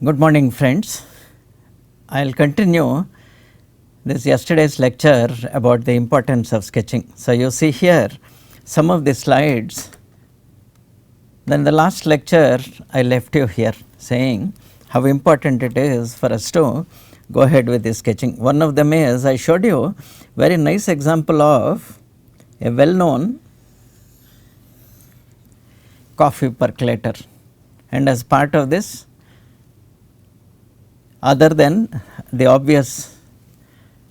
Good morning, friends. I will continue this yesterday's lecture about the importance of sketching. So, you see here some of the slides. Then the last lecture I left you here saying how important it is for us to go ahead with the sketching. One of them is I showed you very nice example of a well known coffee percolator, and as part of this, other than the obvious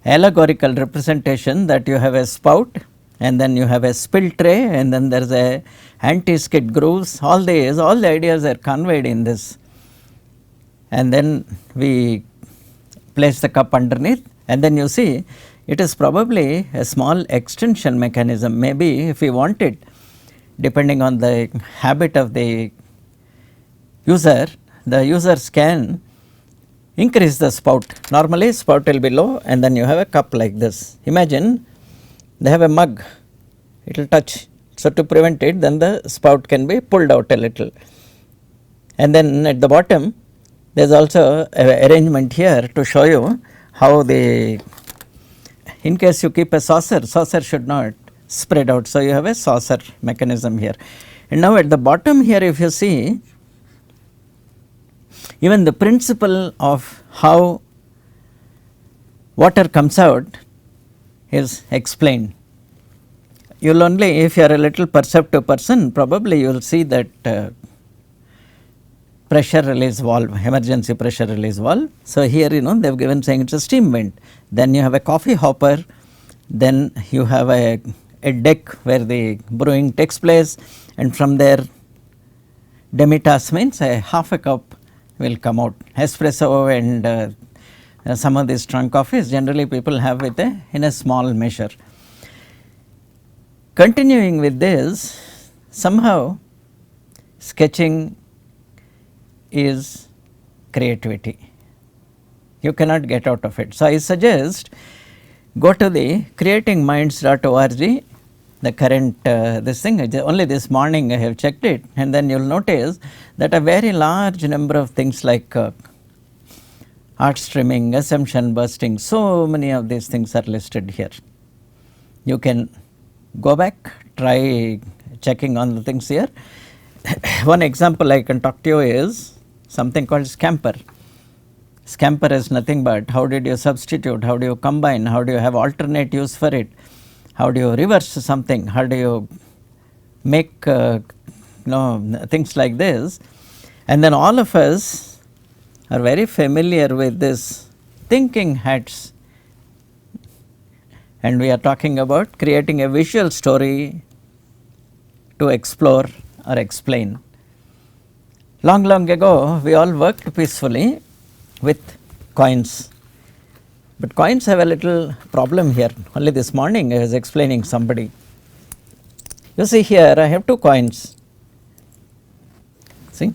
allegorical representation that you have a spout and then you have a spill tray and then there is a anti-skid grooves, all the ideas are conveyed in this, and then we place the cup underneath, and then you see it is probably a small extension mechanism. Maybe if we want it, depending on the habit of the users can increase the spout. Normally spout will be low and then you have a cup like this. Imagine they have a mug, it will touch. So, to prevent it, then the spout can be pulled out a little, and then at the bottom there is also an arrangement here to show you how the, in case you keep a saucer should not spread out. So, you have a saucer mechanism here, and now at the bottom here if you see, even the principle of how water comes out is explained. You will only, if you are a little perceptive person, probably you will see that pressure release valve, emergency pressure release valve. So, here they have given saying it is a steam vent, then you have a coffee hopper, then you have a deck where the brewing takes place, and from there demitasse means a half a cup will come out. Espresso and some of these strong coffees generally people have with in a small measure. Continuing with this, somehow sketching is creativity, you cannot get out of it. So, I suggest go to the creatingminds.org, the current this thing, only this morning I have checked it, and then you will notice that a very large number of things like art streaming, assumption busting, so many of these things are listed here. You can go back, try checking on the things here. One example I can talk to you is something called scamper. Scamper is nothing but how did you substitute, how do you combine, how do you have alternate use for it, how do you reverse something, how do you make things like this. And then all of us are very familiar with this thinking hats, and we are talking about creating a visual story to explore or explain. Long ago we all worked peacefully with coins, but coins have a little problem here. Only this morning I was explaining somebody. You see here I have two coins. See,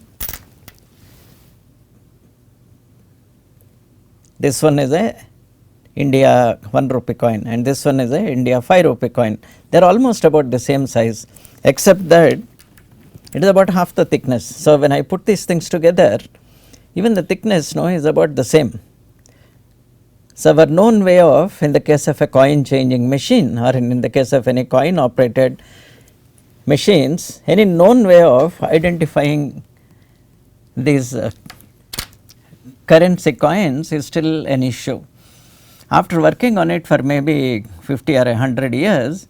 this one is a India 1 rupee coin and this one is a India 5 rupee coin. They are almost about the same size, except that it is about half the thickness. So, when I put these things together, even the thickness is about the same. So, our known way of, in the case of a coin changing machine or in the case of any coin operated machines, any known way of identifying these currency coins is still an issue. After working on it for maybe 50 or 100 years,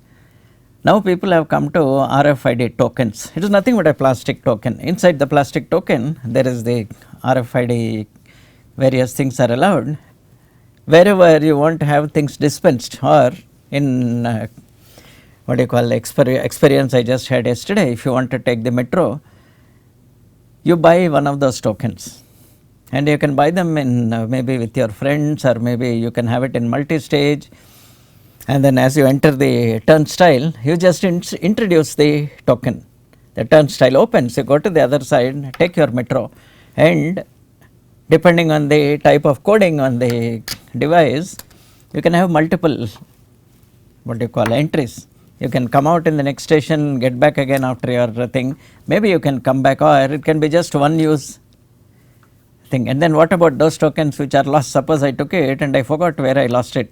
now people have come to RFID tokens. It is nothing but a plastic token. Inside the plastic token, there is the RFID, various things are allowed. Wherever you want to have things dispensed, or in experience I just had yesterday, if you want to take the metro, you buy one of those tokens. And you can buy them in maybe with your friends, or maybe you can have it in multi-stage, and then as you enter the turnstile, you just introduce the token. The turnstile opens, you go to the other side, take your metro, and depending on the type of coding on the device, you can have multiple entries. You can come out in the next station, get back again after your thing. Maybe you can come back, or it can be just one use thing. And then what about those tokens which are lost? Suppose I took it and I forgot where I lost it.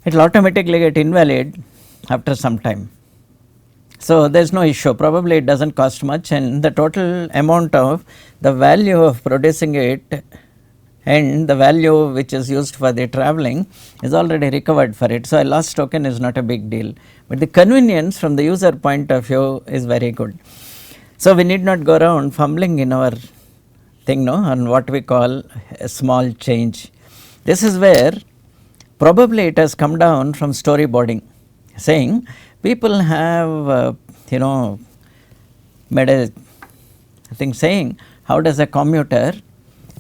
It will automatically get invalid after some time. So, there is no issue, probably it does not cost much, and the total amount of the value of producing it and the value which is used for the travelling is already recovered for it. So, a lost token is not a big deal, but the convenience from the user point of view is very good. So, we need not go around fumbling in our thing on what we call a small change. This is where probably it has come down from storyboarding, saying people have made a thing saying, how does a commuter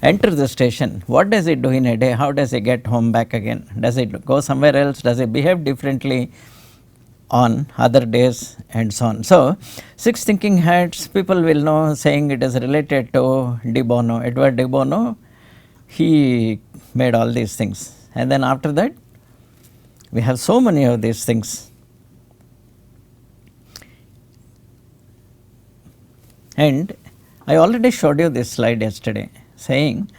enter the station, what does it do in a day, how does he get home back again, does it go somewhere else, does it behave differently on other days, and so on. So, 6 thinking hats, people will know, saying it is related to De Bono, Edward De Bono, he made all these things, and then after that we have so many of these things. And I already showed you this slide yesterday, saying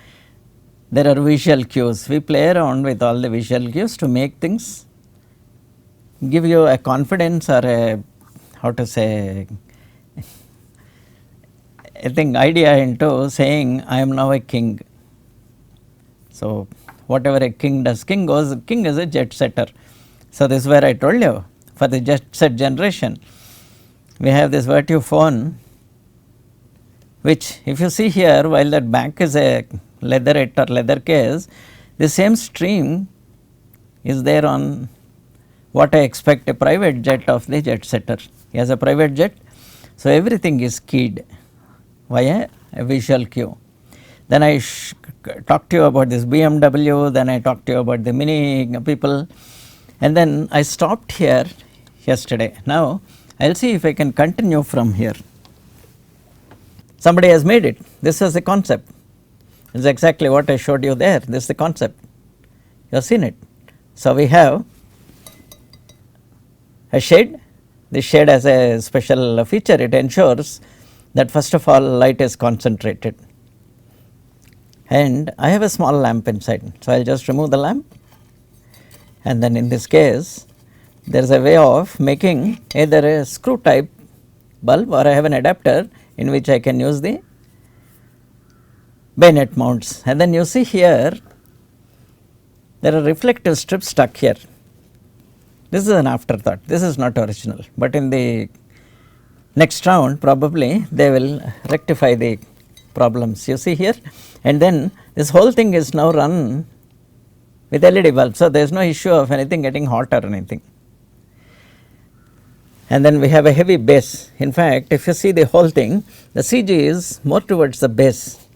there are visual cues. We play around with all the visual cues to make things give you a confidence or a, how to say, I think idea into saying I am now a king. So, whatever a king does, king is a jet setter. So, this is where I told you, for the jet set generation, we have this Virtue phone, which if you see here, while that back is a leatherette or leather case, the same stream is there on what I expect a private jet of the jet setter. He has a private jet, so everything is keyed via a visual cue. Then I talked to you about this BMW, then I talked to you about the mini people, and then I stopped here yesterday. Now, I will see if I can continue from here. Somebody has made it, this is the concept, this is exactly what I showed you there, this is the concept, you have seen it. So, we have a shade, this shade has a special feature, it ensures that first of all light is concentrated, and I have a small lamp inside. So, I will just remove the lamp, and then in this case there is a way of making either a screw type bulb or I have an adapter in which I can use the bayonet mounts, and then you see here there are reflective strips stuck here. This is an afterthought, this is not original, but in the next round probably they will rectify the problems you see here, and then this whole thing is now run with LED bulb. So, there is no issue of anything getting hot or anything. And then we have a heavy base. In fact, if you see the whole thing, the CG is more towards the base.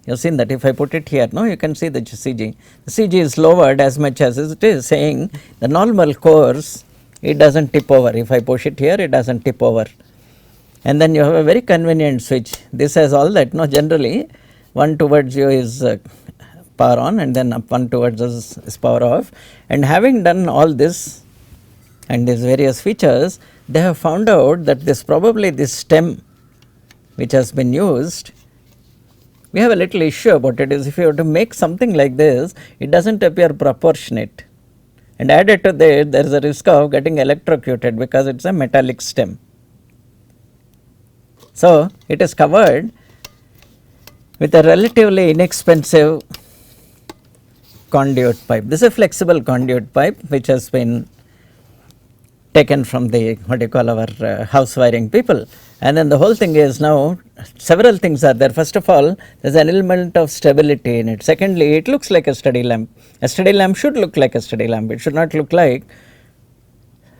You have seen that if I put it here, no, you can see the CG. The CG is lowered as much as it is, saying the normal course, it does not tip over. If I push it here, it does not tip over. And then you have a very convenient switch. This has all that. No, generally, one towards you is power on, and then one towards us is power off. And having done all this, and these various features, they have found out that this probably this stem which has been used, we have a little issue about it, is if you have to make something like this, it does not appear proportionate, and added to that there is a risk of getting electrocuted because it is a metallic stem. So, it is covered with a relatively inexpensive conduit pipe. This is a flexible conduit pipe which has been taken from the what you call our house wiring people, and then the whole thing is now several things are there. First of all, there is an element of stability in it. Secondly, it looks like a study lamp. A study lamp should look like a study lamp, it should not look like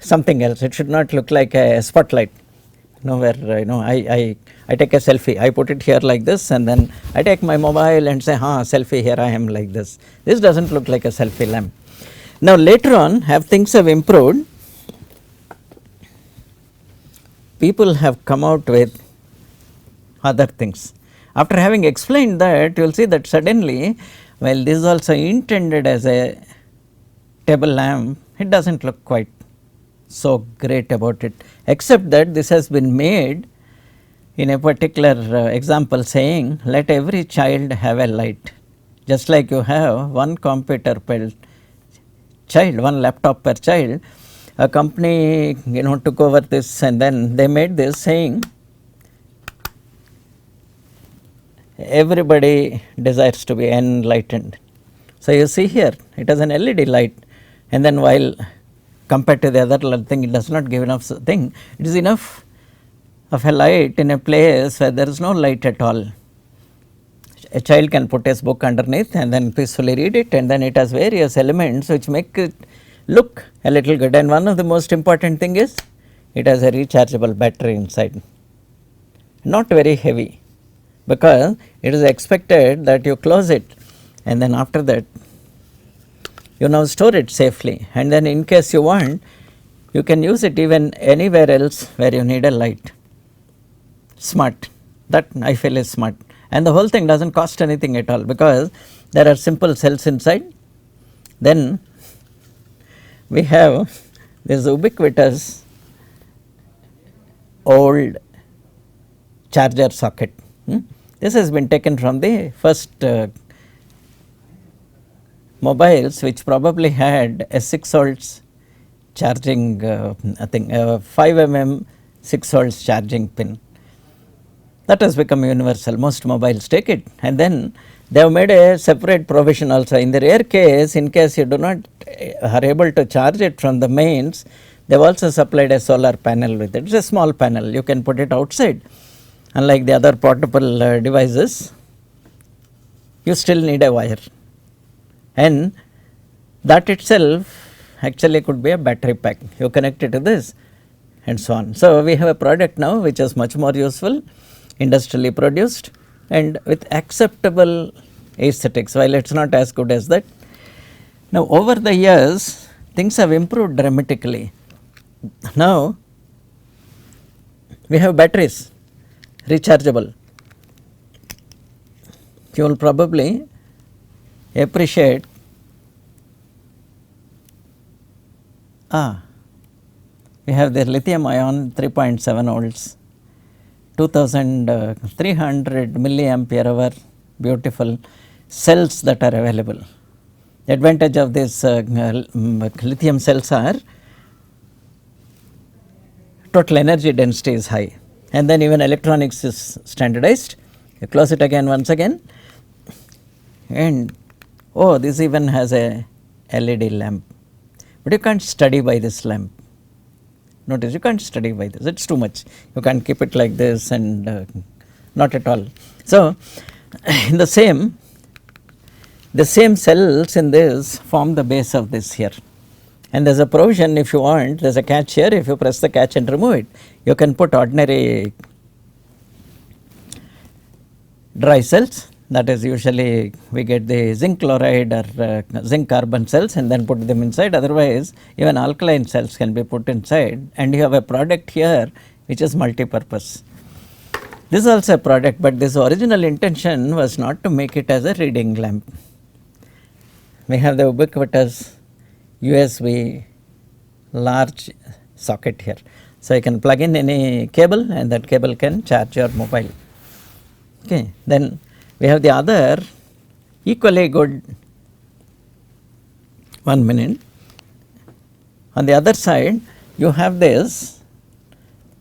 something else, it should not look like a spotlight. Where I take a selfie, I put it here like this, and then I take my mobile and say, selfie, here I am like this. This does not look like a selfie lamp. Now later on, things have improved, people have come out with other things. After having explained that, you will see that suddenly, while this is also intended as a table lamp, it does not look quite so great about it, except that this has been made in a particular example saying let every child have a light, just like you have one computer per child, one laptop per child. A company took over this, and then they made this saying everybody desires to be enlightened. So, you see here it has an LED light, and then while compared to the other thing it does not give enough thing, it is enough of a light in a place where there is no light at all. A child can put his book underneath and then peacefully read it, and then it has various elements which make it look a little good. And one of the most important thing is it has a rechargeable battery inside, not very heavy, because it is expected that you close it and then after that you now store it safely, and then in case you want you can use it even anywhere else where you need a light. Smart, that I feel is smart, and the whole thing does not cost anything at all because there are simple cells inside. Then we have this ubiquitous old charger socket. This has been taken from the first mobiles, which probably had a 6 volts charging 5 mm 6 volts charging pin. That has become universal, most mobiles take it, and then they have made a separate provision also. In the rare case, in case you do not are able to charge it from the mains, they have also supplied a solar panel with it. It is a small panel, you can put it outside. Unlike the other portable devices, you still need a wire, and that itself actually could be a battery pack. You connect it to this and so on. So, we have a product now which is much more useful, industrially produced and with acceptable aesthetics, while it is not as good as that. Now, over the years things have improved dramatically. Now, we have batteries, rechargeable. You will probably appreciate we have the lithium ion 3.7 volts, 2300 milliampere hour, beautiful cells that are available. The advantage of this lithium cells are total energy density is high, and then even electronics is standardized. You close it again once again, and this even has a LED lamp, but you can't study by this lamp. Notice, you can't study by this, it is too much. You can't keep it like this, and not at all. So, in the same cells in this form the base of this here, and there is a provision, if you want, there is a catch here. If you press the catch and remove it, you can put ordinary dry cells, that is usually we get the zinc chloride or zinc carbon cells and then put them inside. Otherwise, even alkaline cells can be put inside, and you have a product here which is multi-purpose. This is also a product, but this original intention was not to make it as a reading lamp. We have the ubiquitous USB large socket here. So, you can plug in any cable and that cable can charge your mobile. Okay. Then we have the other equally good, 1 minute. On the other side you have this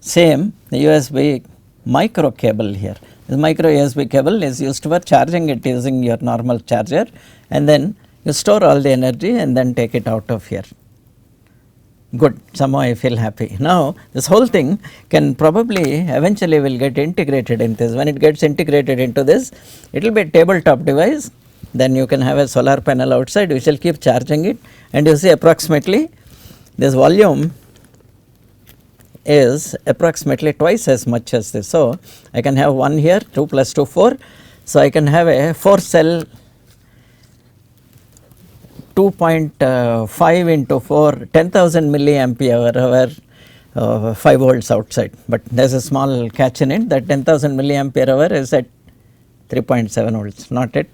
same USB micro cable here. This micro USB cable is used for charging it using your normal charger, and then you store all the energy and then take it out of here. Good, somehow I feel happy. Now, this whole thing can probably eventually will get integrated into this. When it gets integrated into this, it will be a tabletop device. Then you can have a solar panel outside, we shall keep charging it, and you see approximately this volume is approximately twice as much as this. So, I can have one here, 2 plus 2 4. So, I can have a 4 cell 2.5 into 4, 10,000 milliampere hour 5 volts outside, but there is a small catch in it, that 10,000 milliampere hour is at 3.7 volts, not at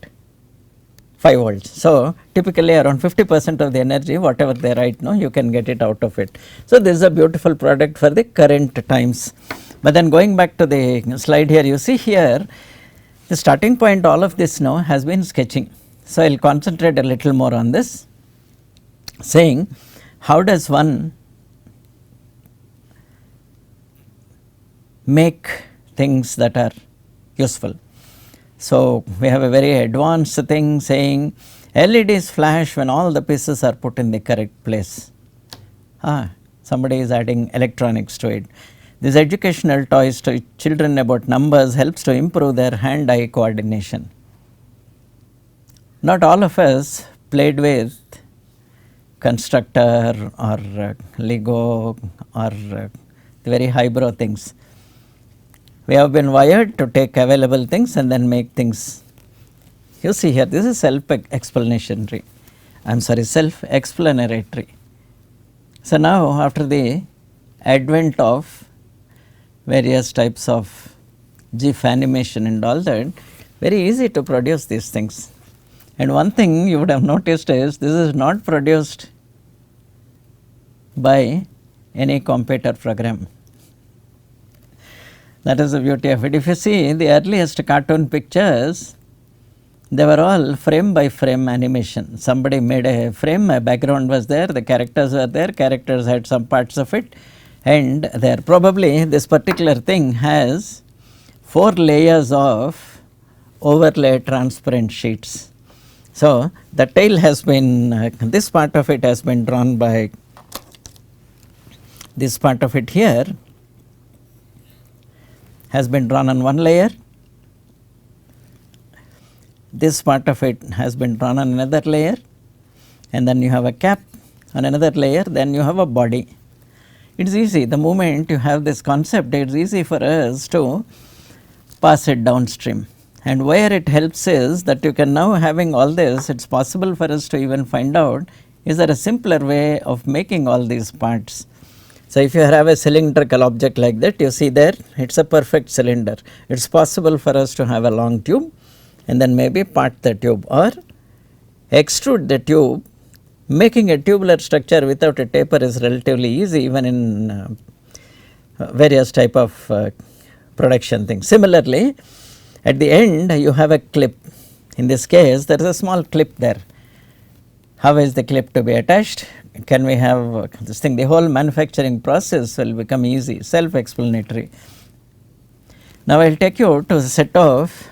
5 volts. So, typically around 50% of the energy whatever they write now you can get it out of it. So, this is a beautiful product for the current times. But then going back to the slide here, you see here the starting point all of this now has been sketching. So, I will concentrate a little more on this, saying how does one make things that are useful. So, we have a very advanced thing saying LEDs flash when all the pieces are put in the correct place. Somebody is adding electronics to it. These educational toys to children about numbers helps to improve their hand-eye coordination. Not all of us played with constructor or Lego or the very highbrow things. We have been wired to take available things and then make things. You see here, this is self-explanatory. So, now after the advent of various types of GIF animation and all that, very easy to produce these things. And one thing you would have noticed is this is not produced by any computer program. That is the beauty of it. If you see the earliest cartoon pictures, they were all frame by frame animation. Somebody made a frame, a background was there, the characters were there, characters had some parts of it, and there probably this particular thing has 4 layers of overlay transparent sheets. So, the tail has been, this part of it has been drawn by this part of it here has been drawn on one layer, this part of it has been drawn on another layer, and then you have a cap on another layer, then you have a body. It is easy, the moment you have this concept, it is easy for us to pass it downstream. And where it helps is that you can now, having all this, it is possible for us to even find out, is there a simpler way of making all these parts. So, if you have a cylindrical object like that, you see there it is a perfect cylinder. It is possible for us to have a long tube and then maybe part the tube or extrude the tube. Making a tubular structure without a taper is relatively easy even in various type of production things. Similarly, at the end you have a clip. In this case there is a small clip there. How is the clip to be attached? Can we have this thing? The whole manufacturing process will become easy, self-explanatory. Now, I will take you to a set of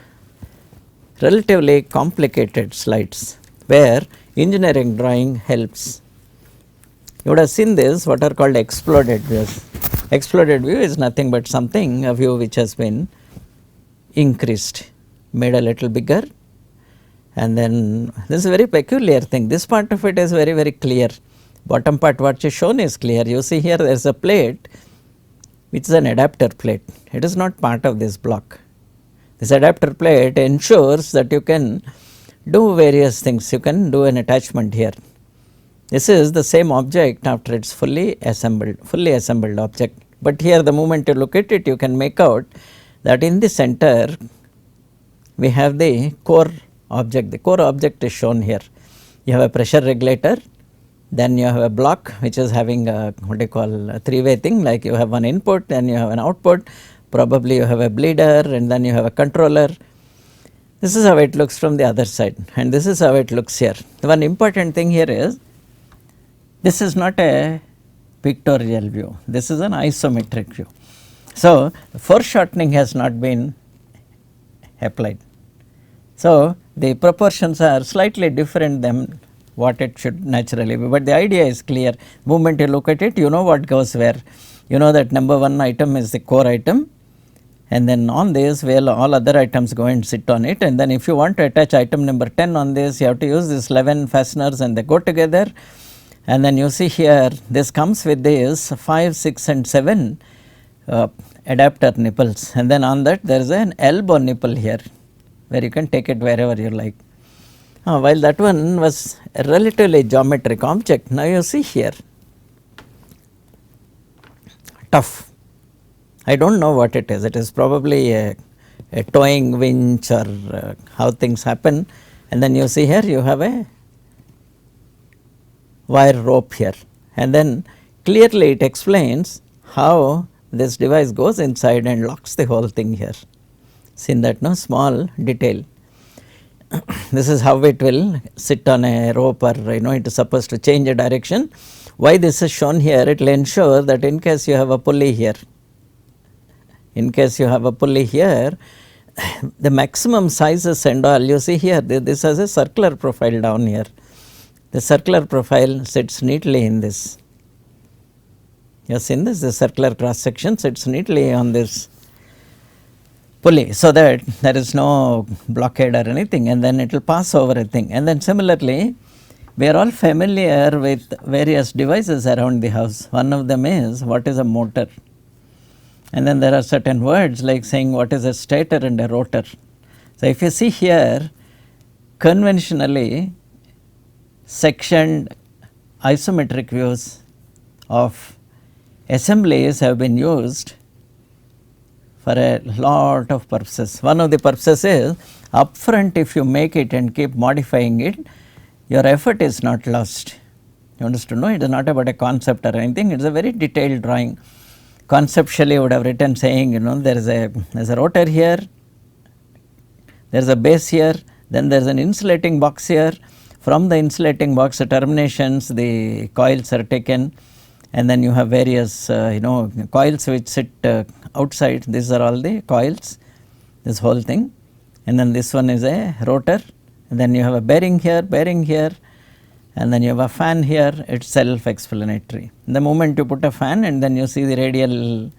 relatively complicated slides where engineering drawing helps. You would have seen this, what are called exploded views. Exploded view is nothing but something, a view which has been increased, made a little bigger, and then this is a very peculiar thing. This part of it is very, very clear. Bottom part what is shown is clear. You see here there is a plate which is an adapter plate. It is not part of this block. This adapter plate ensures that you can do various things. You can do an attachment here. This is the same object after it is fully assembled object. But here the moment you look at it, you can make out that in the center we have the core object. The core object is shown here. You have a pressure regulator, then you have a block which is having a what you call a three-way thing, like you have one input, then you have an output, probably you have a bleeder, and then you have a controller. This is how it looks from the other side, and this is how it looks here. The one important thing here is this is not a pictorial view, this is an isometric view. So, foreshortening has not been applied. So, the proportions are slightly different than what it should naturally be, but the idea is clear. The moment you look at it, you know what goes where. You know that number 1 item is the core item, and then on this all other items go and sit on it, and then if you want to attach item number 10 on this, you have to use this 11 fasteners and they go together, and then you see here this comes with this 5, 6 and 7 adapter nipples, and then on that there is an elbow nipple here where you can take it wherever you like. While that one was a relatively geometric object, now you see here tough. I do not know what it is probably a towing winch or how things happen, and then you see here you have a wire rope here, and then clearly it explains how this device goes inside and locks the whole thing here. Seen that, no, small detail. This is how it will sit on a rope, or it is supposed to change a direction. Why this is shown here? It will ensure that in case you have a pulley here, the maximum sizes and all, you see here, this has a circular profile down here. The circular profile sits neatly in this. You have seen this, the circular cross section sits neatly on this pulley, so that there is no blockade or anything, and then it will pass over a thing. And then similarly, we are all familiar with various devices around the house. One of them is, what is a motor? And then there are certain words like saying what is a stator and a rotor. So if you see here, conventionally sectioned isometric views of assemblies have been used for a lot of purposes. One of the purposes is, upfront if you make it and keep modifying it, your effort is not lost. You understand? No, it is not about a concept or anything, it is a very detailed drawing. Conceptually I would have written saying, there is a rotor here, there is a base here, then there is an insulating box here. From the insulating box terminations, the coils are taken, and then you have various coils which sit outside. These are all the coils, this whole thing, and then this one is a rotor, and then you have a bearing here, and then you have a fan here. It's self explanatory. The moment you put a fan and then you see the radial,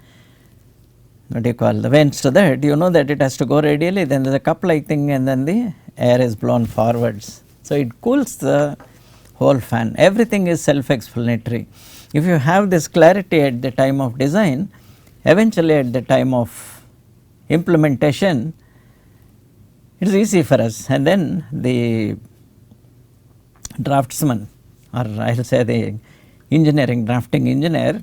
the vents to that, you know that it has to go radially, then there is a cup like thing, and then the air is blown forwards. So it cools the whole fan. Everything is self explanatory. If you have this clarity at the time of design, eventually at the time of implementation, it is easy for us. And then the draftsman, or I will say the drafting engineer,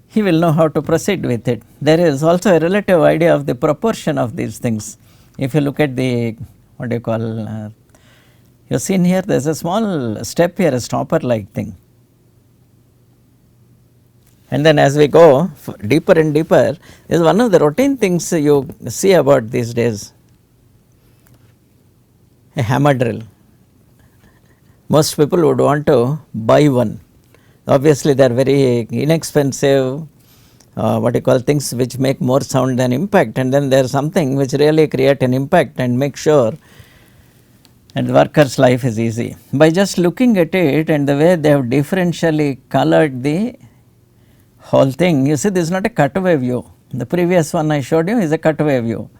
he will know how to proceed with it. There is also a relative idea of the proportion of these things. If you look at the, you have seen here, there is a small step here, a stopper like thing. And then as we go deeper and deeper, this is one of the routine things you see about these days, a hammer drill. Most people would want to buy one. Obviously they are very inexpensive, things which make more sound than impact, and then there is something which really create an impact and make sure and the worker's life is easy. By just looking at it and the way they have differentially colored the whole thing, you see this is not a cutaway view. The previous one I showed you is a cutaway view.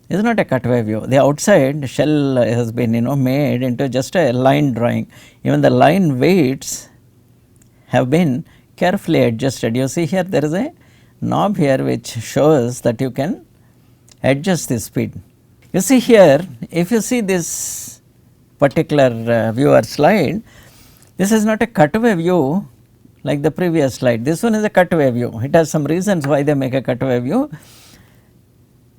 It is not a cutaway view. The outside shell has been made into just a line drawing. Even the line weights have been carefully adjusted. You see here there is a knob here which shows that you can adjust the speed. You see here, if you see this particular viewer slide, this is not a cutaway view like the previous slide. This one is a cutaway view. It has some reasons why they make a cutaway view,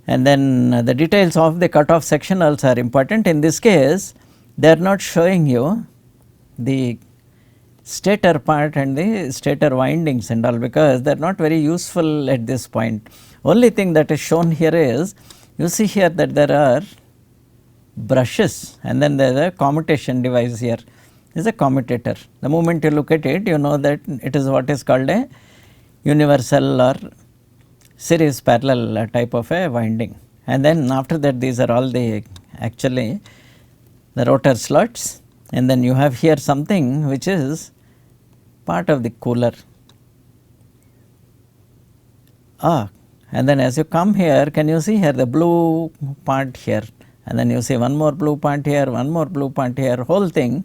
and then the details of the cutoff section also are important. In this case, they are not showing you the stator part and the stator windings and all, because they are not very useful at this point. Only thing that is shown here is, you see here that there are brushes, and then there is a commutation device here. This is a commutator. The moment you look at it, you know that it is what is called a universal or series parallel type of a winding. And then after that, these are all the actually the rotor slots, and then you have here something which is part of the cooler. And then as you come here, can you see here the blue part here, and then you see one more blue part here, one more blue part here. Whole thing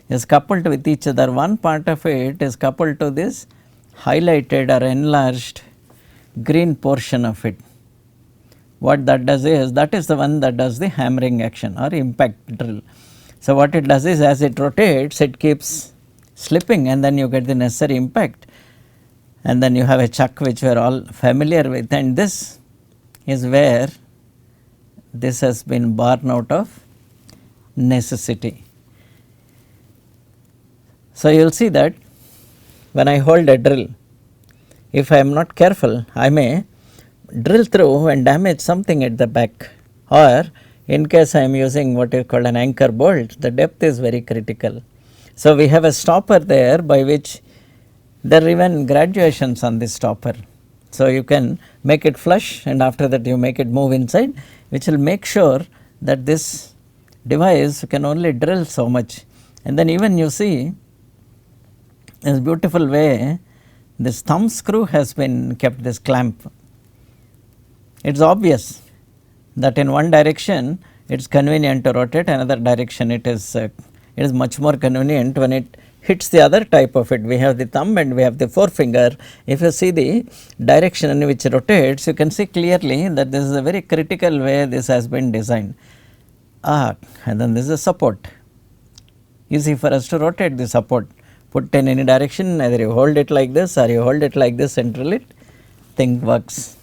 is coupled with each other. One part of it is coupled to this highlighted or enlarged green portion of it. What that does is, that is the one that does the hammering action or impact drill. So what it does is, as it rotates, it keeps slipping, and then you get the necessary impact, and then you have a chuck which we are all familiar with, and this is where this has been born out of necessity. So you will see that when I hold a drill, if I am not careful, I may drill through and damage something at the back, or in case I am using what is called an anchor bolt, the depth is very critical. So, we have a stopper there by which there are even graduations on this stopper. So, you can make it flush and after that you make it move inside, which will make sure that this device can only drill so much. And then even you see this beautiful way this thumb screw has been kept, this clamp. It is obvious that in one direction it is convenient to rotate, another direction it is much more convenient when it hits the other type of it. We have the thumb and we have the forefinger. If you see the direction in which it rotates, you can see clearly that this is a very critical way this has been designed. And then this is a support, easy for us to rotate the support, put in any direction, either you hold it like this or you hold it like this and drill it, thing works.